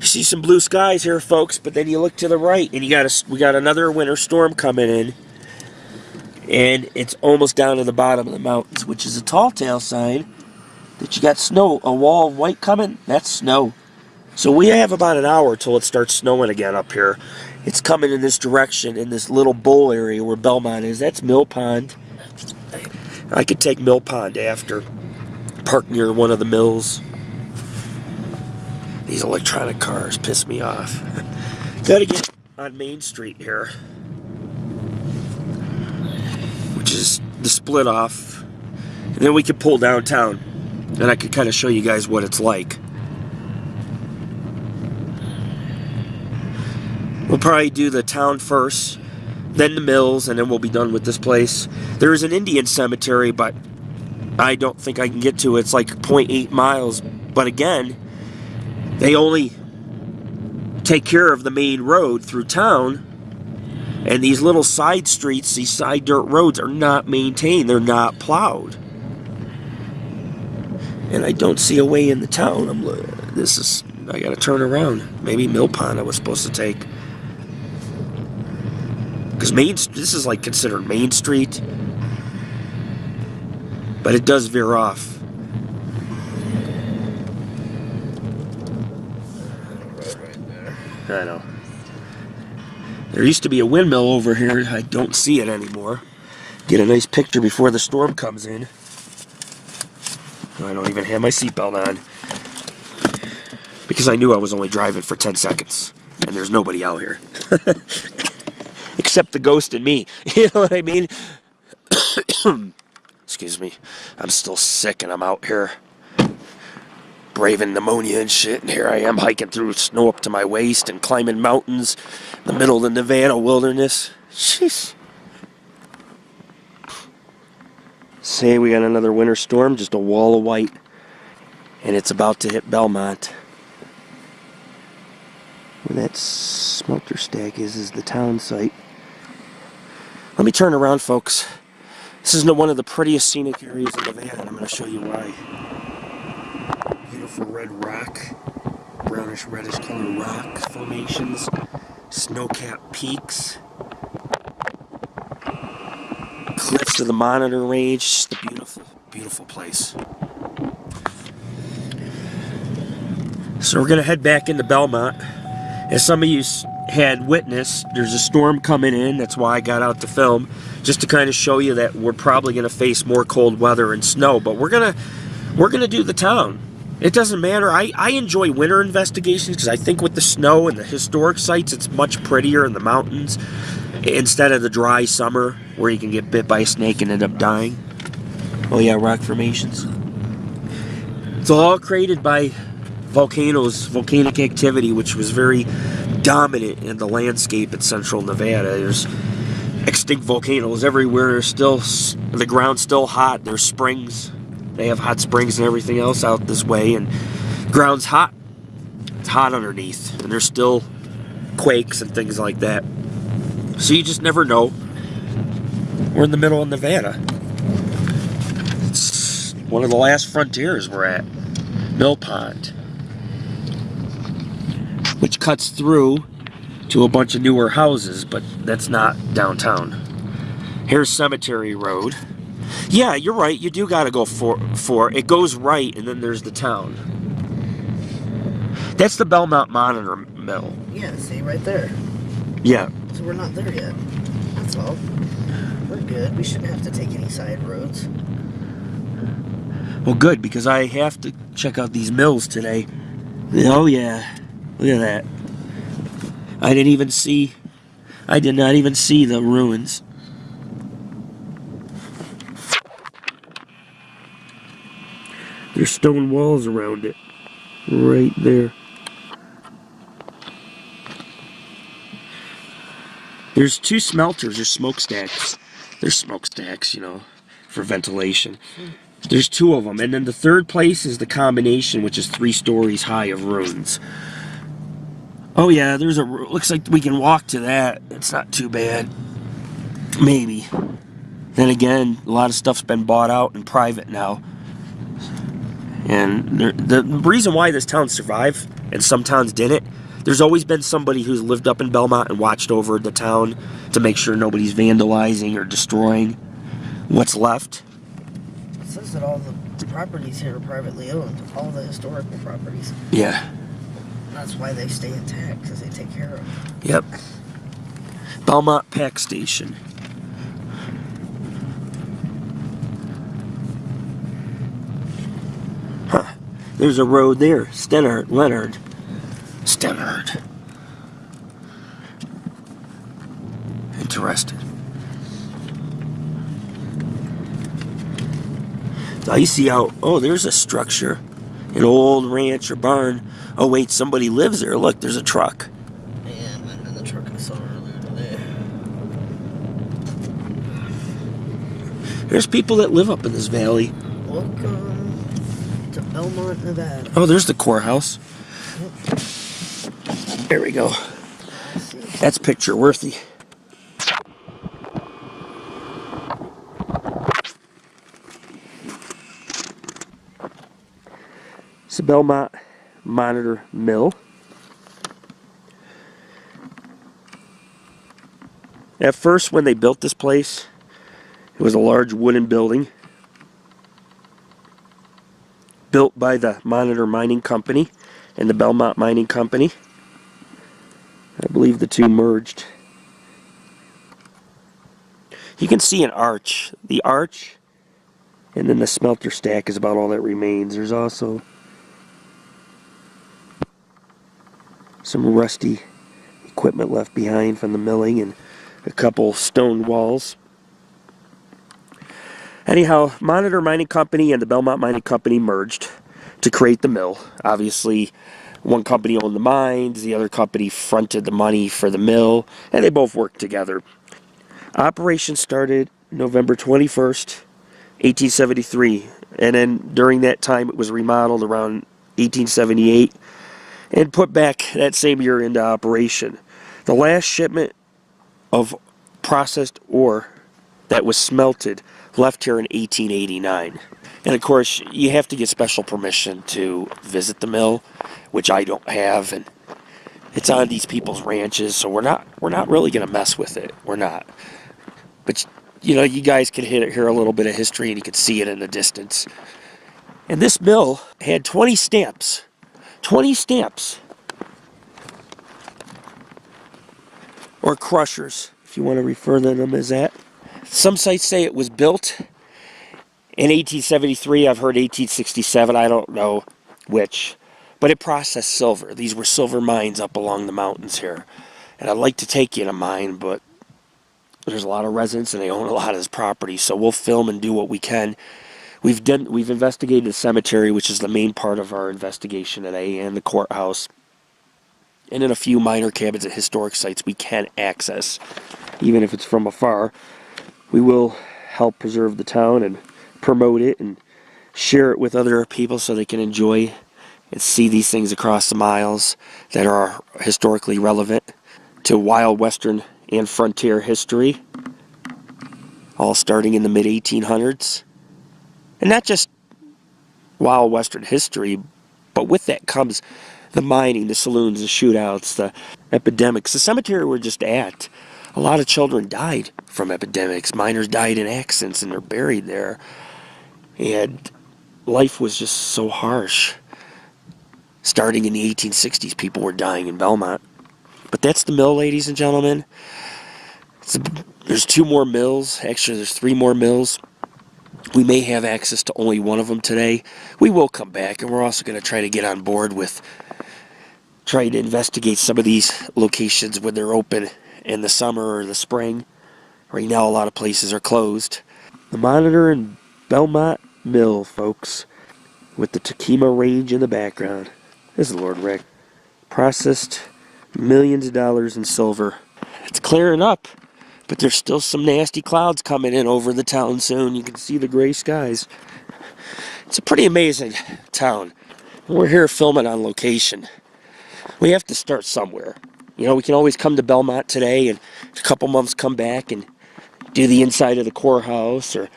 see some blue skies here, folks, but then you look to the right, and we got another winter storm coming in, and it's almost down to the bottom of the mountains, which is a tall tale sign that you got snow, a wall of white coming. That's snow. So we have about an hour till it starts snowing again up here. It's coming in this direction, in this little bowl area where Belmont is. That's Mill Pond. I could take Mill Pond after. Park near one of the mills. These electronic cars piss me off. Gotta get on Main Street here, which is the split off. And then we could pull downtown, and I could kind of show you guys what it's like. We'll probably do the town first, then the mills, and then we'll be done with this place. There is an Indian cemetery, but I don't think I can get to it. It's like 0.8 miles. But again, they only take care of the main road through town, and these little side streets, these side dirt roads are not maintained. They're not plowed. And I don't see a way in the town. I gotta turn around. Maybe Mill Pond I was supposed to take. Because this is like considered Main Street, but it does veer off. I know. There used to be a windmill over here. I don't see it anymore. Get a nice picture before the storm comes in. I don't even have my seatbelt on, because I knew I was only driving for 10 seconds, and there's nobody out here. Except the ghost and me. You know what I mean? Excuse me. I'm still sick, and I'm out here braving pneumonia and shit, and here I am hiking through snow up to my waist and climbing mountains in the middle of the Nevada wilderness. Jeez. Say we got another winter storm, just a wall of white, and it's about to hit Belmont. Where that smelter stack is the town site. Let me turn around, folks. This is one of the prettiest scenic areas in Nevada, and I'm going to show you why. Beautiful red rock, brownish reddish color rock formations, snow-capped peaks, cliffs of the Monitor Range. Just a beautiful, beautiful place. So we're going to head back into Belmont. As some of you had witnessed, there's a storm coming in. That's why I got out to film, just to kind of show you that we're probably going to face more cold weather and snow. But we're gonna do the town. It doesn't matter. I enjoy winter investigations because I think with the snow and the historic sites, it's much prettier in the mountains instead of the dry summer where you can get bit by a snake and end up dying. Oh yeah, rock formations. It's all created by volcanoes, volcanic activity, which was very dominant in the landscape in central Nevada. There's extinct volcanoes everywhere. The ground's still hot. There's springs. They have hot springs and everything else out this way, and ground's hot. It's hot underneath, and there's still quakes and things like that. So you just never know. We're in the middle of Nevada. It's one of the last frontiers we're at. Mill Pond, which cuts through to a bunch of newer houses, but that's not downtown. Here's Cemetery Road. Yeah, you're right. You do got to go for it. Goes right, and then there's the town. That's the Belmont Monitor Mill. Yeah, see, right there. Yeah. So we're not there yet. That's all. We're good. We shouldn't have to take any side roads. Well, good, because I have to check out these mills today. Oh, yeah. Look at that. I did not even see the ruins. There's stone walls around it. Right there. There's two smelters. There's smokestacks. There's smokestacks, you know, for ventilation. There's two of them. And then the third place is the combination, which is 3 stories high of ruins. Oh yeah, looks like we can walk to that. It's not too bad. Maybe. Then again, a lot of stuff's been bought out and private now. And the reason why this town survived and some towns didn't, there's always been somebody who's lived up in Belmont and watched over the town to make sure nobody's vandalizing or destroying what's left. It says that all the properties here are privately owned, all the historical properties. Yeah. That's why they stay intact, because they take care of them. Yep. Belmont Pack Station. Huh. There's a road there. Leonard. Stennard. Interesting. So you see how, oh, there's a structure. An old ranch or barn. Oh, wait, somebody lives there. Look, there's a truck. Yeah, it might have been the truck I saw earlier today. There's people that live up in this valley. Welcome to Belmont, Nevada. Oh, there's the courthouse. Yep. There we go. That's picture worthy. It's the Belmont Monitor Mill. At first, when they built this place, it was a large wooden building built by the Monitor Mining Company and the Belmont Mining Company. I believe the two merged. You can see an arch. The arch and then the smelter stack is about all that remains. There's also some rusty equipment left behind from the milling and a couple stone walls. Anyhow, Monitor Mining Company and the Belmont Mining Company merged to create the mill. Obviously, one company owned the mines, the other company fronted the money for the mill, and they both worked together. Operation started November 21st, 1873, and then during that time it was remodeled around 1878 and put back that same year into operation. The last shipment of processed ore that was smelted left here in 1889. And of course, you have to get special permission to visit the mill, which I don't have, and it's on these people's ranches, so we're not really going to mess with it. We're not. But you know, you guys can hear a little bit of history and you can see it in the distance. And this mill had 20 stamps. 20 stamps. Or crushers, if you want to refer to them as that. Some sites say it was built in 1873. I've heard 1867. I don't know which. But it processed silver. These were silver mines up along the mountains here. And I'd like to take you in a mine, but there's a lot of residents and they own a lot of this property. So we'll film and do what we can. We've investigated the cemetery, which is the main part of our investigation today, and the courthouse. And then a few minor cabins at historic sites we can access, even if it's from afar. We will help preserve the town and promote it and share it with other people so they can enjoy and see these things across the miles that are historically relevant to wild western and frontier history, all starting in the mid-1800s. And not just wild western history, but with that comes the mining, the saloons, the shootouts, the epidemics. The cemetery we're just at, a lot of children died from epidemics. Miners died in accidents and they're buried there. And life was just so harsh. Starting in the 1860s, people were dying in Belmont. But that's the mill, ladies and gentlemen. There's 2 more mills. Actually, there's 3 more mills. We may have access to only one of them today. We will come back, and we're also going to try to get on board with trying to investigate some of these locations when they're open in the summer or the spring. Right now, a lot of places are closed. The Monitor and Belmont Mill, folks, with the Takima Range in the background. This is Lord Rick. Processed millions of dollars in silver. It's clearing up, but there's still some nasty clouds coming in over the town soon. You can see the gray skies. It's a pretty amazing town. We're here filming on location. We have to start somewhere. You know, we can always come to Belmont today and in a couple months come back and do the inside of the courthouse or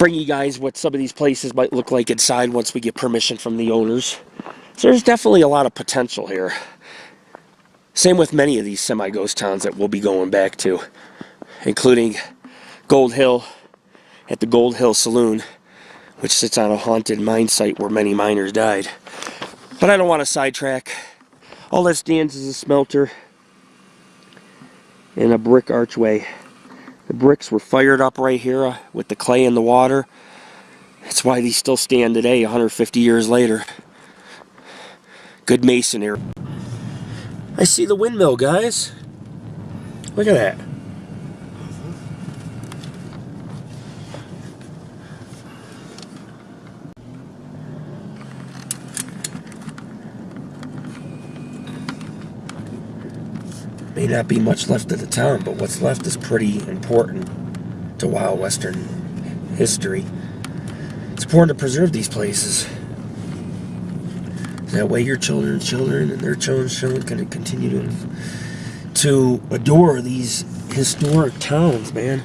bring you guys what some of these places might look like inside once we get permission from the owners. So there's definitely a lot of potential here. Same with many of these semi-ghost towns that we'll be going back to, including Gold Hill at the Gold Hill Saloon, which sits on a haunted mine site where many miners died. But I don't want to sidetrack. All that stands is a smelter and a brick archway. The bricks were fired up right here with the clay in the water. That's why these still stand today, 150 years later. Good masonry. I see the windmill, guys. Look at that. May not be much left of the town, but what's left is pretty important to wild western history. It's important to preserve these places. That way your children's children and their children's children can continue to adore these historic towns, man.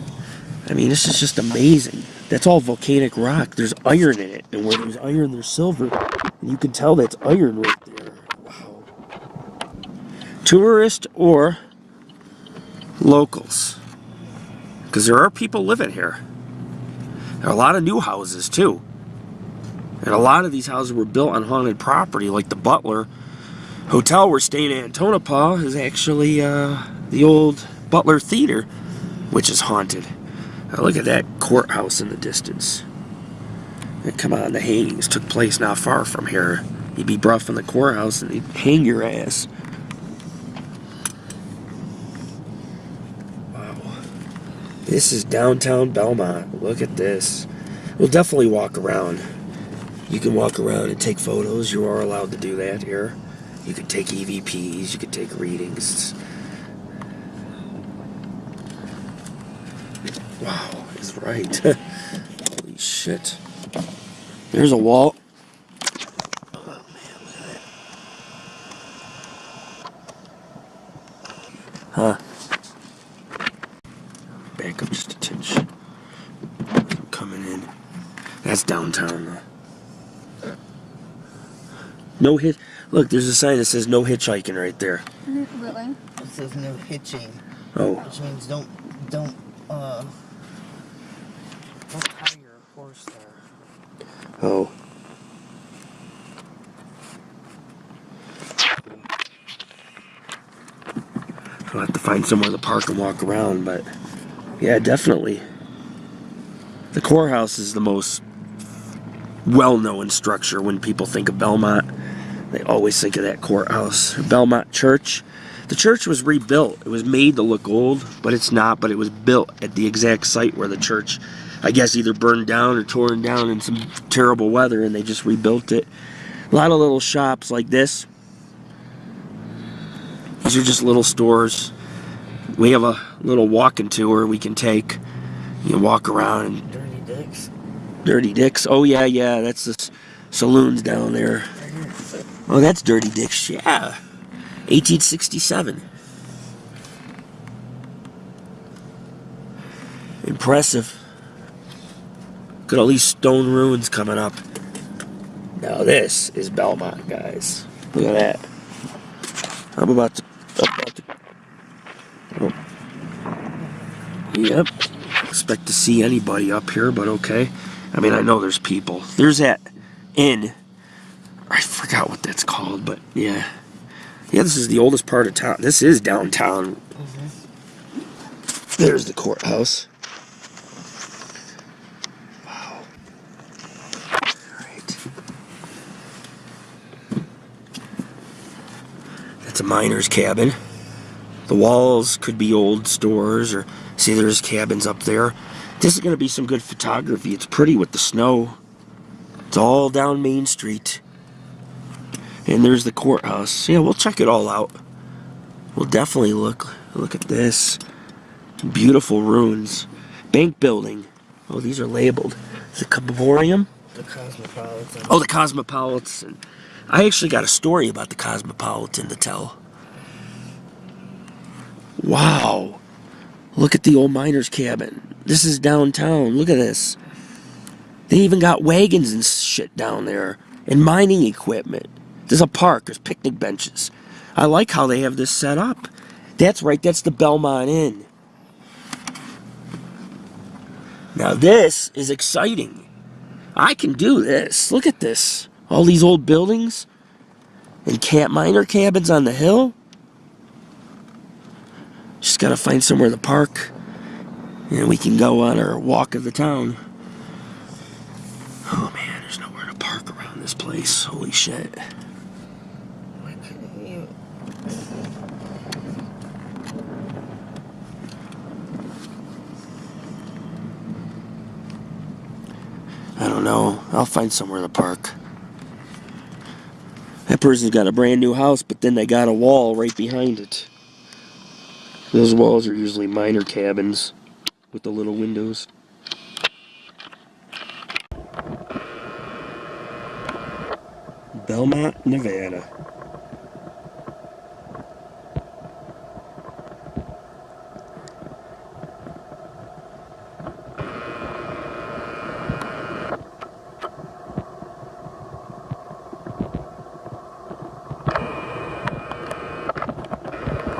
I mean, this is just amazing. That's all volcanic rock. There's iron in it. And where there's iron, there's silver. And you can tell that's iron right there. Wow. Tourist or locals. Because there are people living here. There are a lot of new houses, too. And a lot of these houses were built on haunted property, like the Butler Hotel we're staying at in Tonopah is actually the old Butler Theater, which is haunted. Now look at that courthouse in the distance. And come on, the hangings took place not far from here. You'd be brought from the courthouse and they'd hang your ass. Wow. This is downtown Belmont. Look at this. We'll definitely walk around. You can walk around and take photos. You are allowed to do that here. You can take EVPs. You can take readings. Wow, he's right. Holy shit. There's a wall. Oh man, look at that. Huh. Back up just a tinch. Coming in. That's downtown though. No hit. Look, there's a sign that says no hitchhiking right there. Really? It says no hitching. Oh. Which means don't tie your horse there. Oh. I'll have to find somewhere to park and walk around, but yeah, definitely. The courthouse is the most well-known structure when people think of Belmont. They always think of that courthouse. Belmont Church. The church was rebuilt. It was made to look old, but it's not. But it was built at the exact site where the church, I guess, either burned down or torn down in some terrible weather, and they just rebuilt it. A lot of little shops like this. These are just little stores. We have a little walking tour we can take. You can walk around. And Dirty Dick's. Dirty Dick's. Oh, yeah. That's the saloons down there. Oh, that's Dirty Dick's. Yeah. 1867. Impressive. Look at all these stone ruins coming up. Now this is Belmont, guys. Look at that. I'm about to oh. Yep. Expect to see anybody up here, but okay. I mean, I know there's people. There's that inn. I forgot what that's called, but yeah. Yeah, this is the oldest part of town. This is downtown. Mm-hmm. There's the courthouse. Wow. Alright. That's a miner's cabin. The walls could be old stores, or see there's cabins up there. This is going to be some good photography. It's pretty with the snow. It's all down Main Street. And there's the courthouse. Yeah, we'll check it all out. We'll definitely look at this. Beautiful ruins. Bank building. Oh, these are labeled. The Camborium? The Cosmopolitan. Oh, the Cosmopolitan. I actually got a story about the Cosmopolitan to tell. Wow. Look at the old miner's cabin. This is downtown. Look at this. They even got wagons and shit down there, and mining equipment. There's a park, there's picnic benches. I like how they have this set up. That's right, that's the Belmont Inn. Now this is exciting. I can do this. Look at this. All these old buildings and miner cabins on the hill. Just gotta find somewhere in the park, and we can go on our walk of the town. Oh man, there's nowhere to park around this place. Holy shit. Why couldn't you? I don't know. I'll find somewhere to park. That person's got a brand new house, but then they got a wall right behind it. Those walls are usually miner cabins with the little windows. Belmont, Nevada.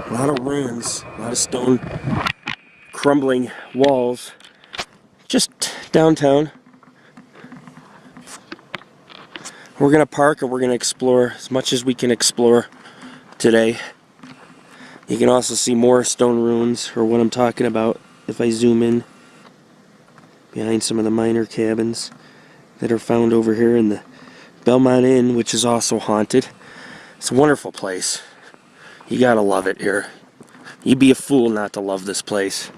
A lot of ruins, a lot of stone crumbling walls. Just downtown. We're going to park and we're going to explore as much as we can explore today. You can also see more stone ruins, or what I'm talking about, if I zoom in behind some of the miner cabins that are found over here in the Belmont Inn, which is also haunted. It's a wonderful place. You gotta love it here. You'd be a fool not to love this place.